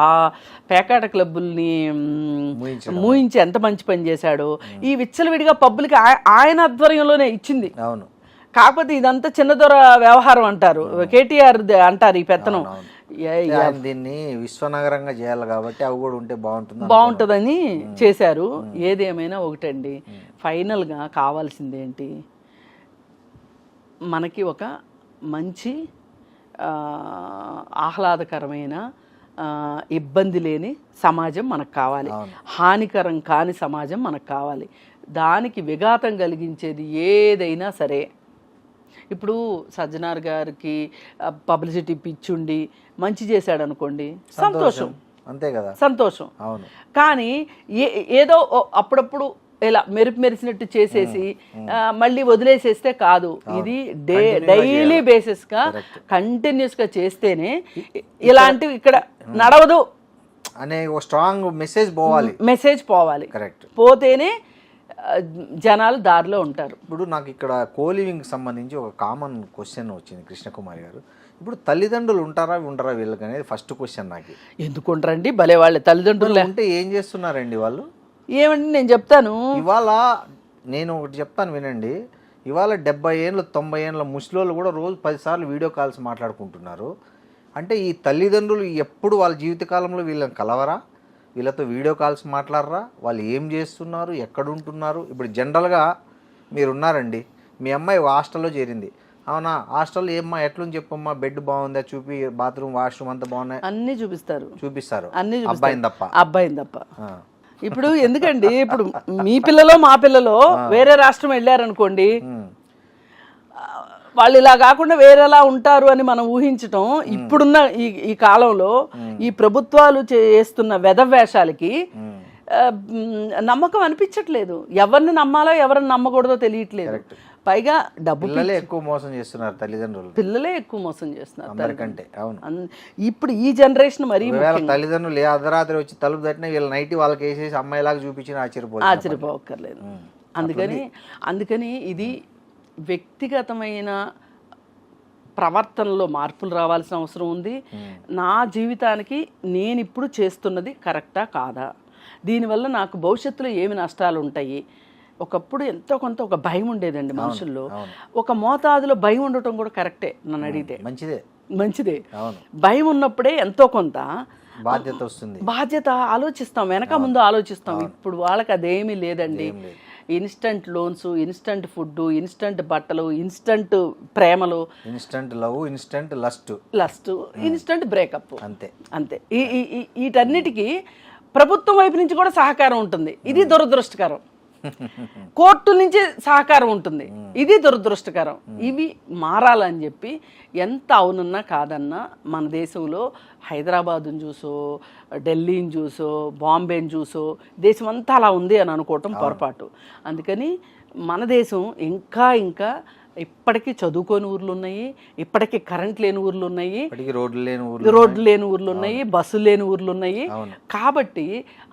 Speaker 3: ఆ పేకాట క్లబ్బుల్ని మూయించి ఎంత మంచి పని చేశాడో. ఈ విచ్చలవిడిగా పబ్బులకి ఆయన ఆధ్వర్యంలోనే ఇచ్చింది. అవును, కాకపోతే ఇదంతా చిన్నదొర వ్యవహారం అంటారు, కేటీఆర్ అంటారు ఈ పెత్తనం.
Speaker 2: దీన్ని విశ్వనగరంగా చేయాలి కాబట్టి అవి కూడా ఉంటే
Speaker 3: బాగుంటుందని చేశారు. ఏదేమైనా ఒకటండి, ఫైనల్గా కావాల్సిందేంటి, మనకి ఒక మంచి ఆహ్లాదకరమైన ఇబ్బంది లేని సమాజం మనకు కావాలి, హానికరం కాని సమాజం మనకు కావాలి. దానికి విఘాతం కలిగించేది ఏదైనా సరే, ఇప్పుడు సజ్జనార్ గారికి పబ్లిసిటీ పిచ్చుండి మంచి చేశాడు అనుకోండి, సంతోషం,
Speaker 2: అంతే కదా,
Speaker 3: సంతోషం. అవును, కానీ ఏదో అప్పుడప్పుడు ఇలా మెరిసినట్టు చేసేసి మళ్ళీ వదిలేసేస్తే కాదు. ఇది డైలీ బేసిస్ గా కంటిన్యూస్ గా చేస్తేనే ఇలాంటివి ఇక్కడ నడవదు
Speaker 2: అనే స్ట్రాంగ్ మెసేజ్ పోవాలి. కరెక్ట్,
Speaker 3: పోతేనే జనాలు దారిలో ఉంటారు.
Speaker 2: ఇప్పుడు నాకు ఇక్కడ కోలివింగ్కి సంబంధించి ఒక కామన్ క్వశ్చన్ వచ్చింది కృష్ణకుమారి గారు. ఇప్పుడు తల్లిదండ్రులు ఉంటారా వీళ్ళకి అనేది ఫస్ట్ క్వశ్చన్ నాకు.
Speaker 3: ఎందుకు ఉంటారండి భలే వాళ్ళే తల్లిదండ్రులు
Speaker 2: ఉంటే ఏం చేస్తున్నారండి వాళ్ళు?
Speaker 3: ఏమండి నేను చెప్తాను,
Speaker 2: ఇవాళ నేను ఒకటి చెప్తాను వినండి. ఇవాళ 70 ఏళ్ళు 90 ఏళ్ళ ముసలోళ్ళు కూడా రోజు 10 సార్లు వీడియో కాల్స్ మాట్లాడుకుంటున్నారు. అంటే ఈ తల్లిదండ్రులు ఎప్పుడు వాళ్ళ జీవితకాలంలో వీళ్ళని కలవరా? వీళ్ళతో వీడియో కాల్స్ మాట్లాడరా? వాళ్ళు ఏం చేస్తున్నారు, ఎక్కడుంటున్నారు? ఇప్పుడు జనరల్గా మీరు ఉన్నారండి, మీ అమ్మాయి హాస్టల్లో చేరింది, అవునా, హాస్టల్లో ఏమ్మా ఎట్లుంది చెప్పమ్మా, బెడ్ బాగుందా చూపి, బాత్రూమ్ వాష్రూమ్ అంతా బాగున్నాయి,
Speaker 3: అన్నీ చూపిస్తారు,
Speaker 2: అన్ని
Speaker 3: అబ్బాయిని తప్ప. ఇప్పుడు ఎందుకండి, ఇప్పుడు మీ పిల్లలో మా పిల్లలో వేరే రాష్ట్రం వెళ్ళారనుకోండి, వాళ్ళు ఇలా కాకుండా వేరేలా ఉంటారు అని మనం ఊహించటం ఇప్పుడున్న ఈ కాలంలో ఈ ప్రభుత్వాలు చేస్తున్న వెధవేషాలకి నమ్మకం అనిపించట్లేదు. ఎవరిని నమ్మాలో ఎవరిని నమ్మకూడదో తెలియట్లేదు. పైగా
Speaker 2: పిల్లలే ఎక్కువ మోసం చేస్తున్నారు, అందరికంటే. అవును,
Speaker 3: ఇప్పుడు ఈ జనరేషన్ మరి
Speaker 2: తల్లిదండ్రులు అర్ధరాత్రి వచ్చి తలుపు తట్టిన వీళ్ళ నైట్ వాళ్ళకి వేసేసి అమ్మాయిలాగా చూపించిన
Speaker 3: ఆశ్చర్యపోక్కర్లేదు. అందుకని ఇది వ్యక్తిగతమైన ప్రవర్తనలో మార్పులు రావాల్సిన అవసరం ఉంది. నా జీవితానికి నేను ఇప్పుడు చేస్తున్నది కరెక్టా కాదా, దీనివల్ల నాకు భవిష్యత్తులో ఏమి నష్టాలు ఉంటాయి. ఒకప్పుడు ఎంతో కొంత ఒక భయం ఉండేదండి మనుషుల్లో. ఒక మోతాదులో భయం ఉండటం కూడా కరెక్టే, నన్ను అడిగితే మంచిదే. భయం ఉన్నప్పుడే ఎంతో కొంత బాధ్యత ఆలోచిస్తాం, వెనక ముందు ఆలోచిస్తాం. ఇప్పుడు వాళ్ళకి అదేమీ లేదండి. Instant loans, instant food, instant బట్టలు, ఇన్స్టంట్ ప్రేమలు,
Speaker 2: instant love, instant lust,
Speaker 3: instant breakup, అంతే. వీటన్నిటికీ ప్రభుత్వం వైపు నుంచి కూడా సహకారం ఉంటుంది, ఇది దురదృష్టకరం. కోర్టు నుంచి సహకారం ఉంటుంది, ఇది దురదృష్టకరం. ఇవి మారాలని చెప్పి ఎంత అవునన్నా కాదన్నా మన దేశంలో హైదరాబాదుని చూసో, ఢిల్లీని చూసో, బాంబేని చూసో దేశం అంతా అలా ఉంది అని అనుకోవటం పొరపాటు. అందుకని మన దేశం ఇంకా ఇప్పటికీ చదువుకోని ఊర్లు ఉన్నాయి, ఇప్పటికీ కరెంట్ లేని ఊర్లు ఉన్నాయి, రోడ్లు లేని ఊర్లు ఉన్నాయి, బస్సులు లేని ఊర్లు ఉన్నాయి. కాబట్టి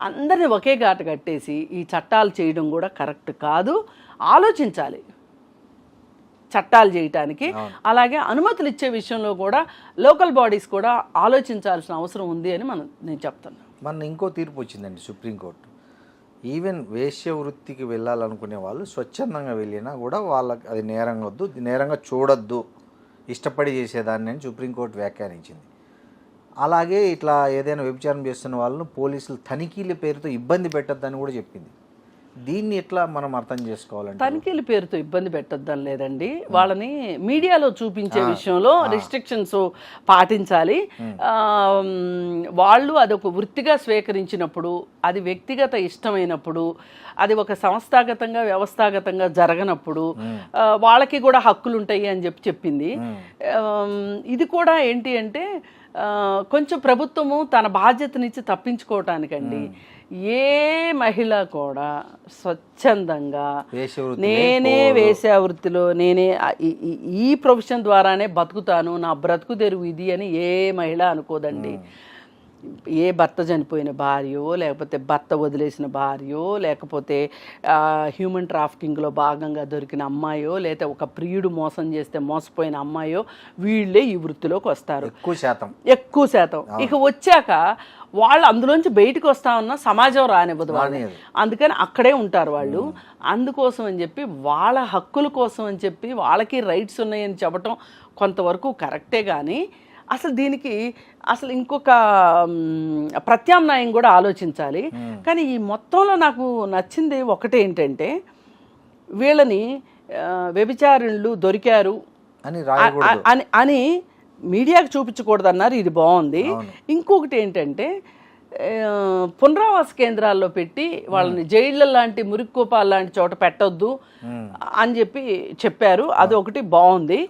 Speaker 3: అందరిని ఒకే ఘాట కట్టేసి ఈ చట్టాలు చేయడం కూడా కరెక్ట్ కాదు. ఆలోచించాలి చట్టాలు చేయటానికి. అలాగే అనుమతులు ఇచ్చే విషయంలో కూడా లోకల్ బాడీస్ కూడా ఆలోచించాల్సిన అవసరం ఉంది అని నేను చెప్తాను.
Speaker 2: మన ఇంకో తీర్పు వచ్చిందండి సుప్రీంకోర్టు. ఈవెన్ వేశ్య వృత్తికి వెళ్ళాలనుకునే వాళ్ళు స్వచ్ఛందంగా వెళ్ళినా కూడా వాళ్ళకి అది నేరంగా వద్దు, నేరంగా చూడొద్దు, ఇష్టపడి చేసేదాన్ని అని సుప్రీంకోర్టు వ్యాఖ్యానించింది. అలాగే ఇట్లా ఏదైనా వ్యభిచారం చేస్తున్న వాళ్ళను పోలీసులు తనిఖీల పేరుతో ఇబ్బంది పెట్టద్దని కూడా చెప్పింది. దీన్ని ఎట్లా మనం అర్థం చేసుకోవాలంటే?
Speaker 3: తనిఖీల పేరుతో ఇబ్బంది పెట్టొద్దని లేదండి, వాళ్ళని మీడియాలో చూపించే విషయంలో రిస్ట్రిక్షన్స్ పాటించాలి. వాళ్ళు అదొక వృత్తిగా స్వీకరించినప్పుడు, అది వ్యక్తిగత ఇష్టమైనప్పుడు, అది ఒక సంస్థాగతంగా వ్యవస్థాగతంగా జరగనప్పుడు వాళ్ళకి కూడా హక్కులు ఉంటాయి అని చెప్పింది. ఇది కూడా ఏంటి అంటే కొంచెం ప్రభుత్వము తన బాధ్యతనిచ్చి తప్పించుకోవటానికండి. ఏ మహిళ కూడా స్వచ్ఛందంగా నేనే వేశ్యా వృత్తిలో నేనే ఈ ప్రొఫెషన్ ద్వారానే బతుకుతాను, నా బ్రతుకు తెరువు ఇది అని ఏ మహిళ అనుకోదండి. ఏ భర్త చనిపోయిన భార్యో, లేకపోతే భర్త వదిలేసిన భార్యో, లేకపోతే హ్యూమన్ ట్రాఫికింగ్లో భాగంగా దొరికిన అమ్మాయో, లేకపోతే ఒక ప్రియుడు మోసం చేస్తే మోసపోయిన అమ్మాయో, వీళ్ళే ఈ వృత్తిలోకి వస్తారు ఎక్కువ శాతం. ఇక వచ్చాక వాళ్ళు అందులోంచి బయటకు వస్తా ఉన్న సమాజం రానివ్వదు వాళ్ళు, అందుకని అక్కడే ఉంటారు వాళ్ళు. అందుకోసం అని చెప్పి వాళ్ళ హక్కుల కోసం అని చెప్పి వాళ్ళకి రైట్స్ ఉన్నాయని చెప్పటం కొంతవరకు కరెక్టే, కానీ అసలు దీనికి అసలు ఇంకొక ప్రత్యామ్నాయం కూడా ఆలోచించాలి. కానీ ఈ మొత్తంలో నాకు నచ్చింది ఒకటి ఏంటంటే, వీళ్ళని వ్యభిచారులు దొరికారు అని మీడియాకు చూపించకూడదు అన్నారు, ఇది బాగుంది. ఇంకొకటి ఏంటంటే పునరావాస కేంద్రాల్లో పెట్టి వాళ్ళని జైళ్ళ లాంటి మురిక్కుపాల లాంటి చోట పెట్టొద్దు అని చెప్పారు, అది ఒకటి బాగుంది.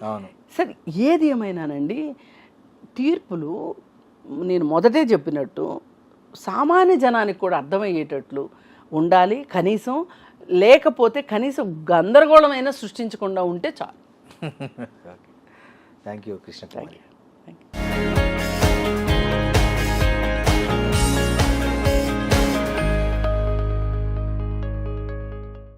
Speaker 3: సరే, ఏది ఏమైనానండి, తీర్పులు నేను మొదటే చెప్పినట్టు సామాన్య జనానికి కూడా అర్థమయ్యేటట్లు ఉండాలి కనీసం, లేకపోతే కనీసం గందరగోళమైన సృష్టించకుండా ఉంటే చాలు.
Speaker 2: Thank you Krishna.
Speaker 3: Thank you.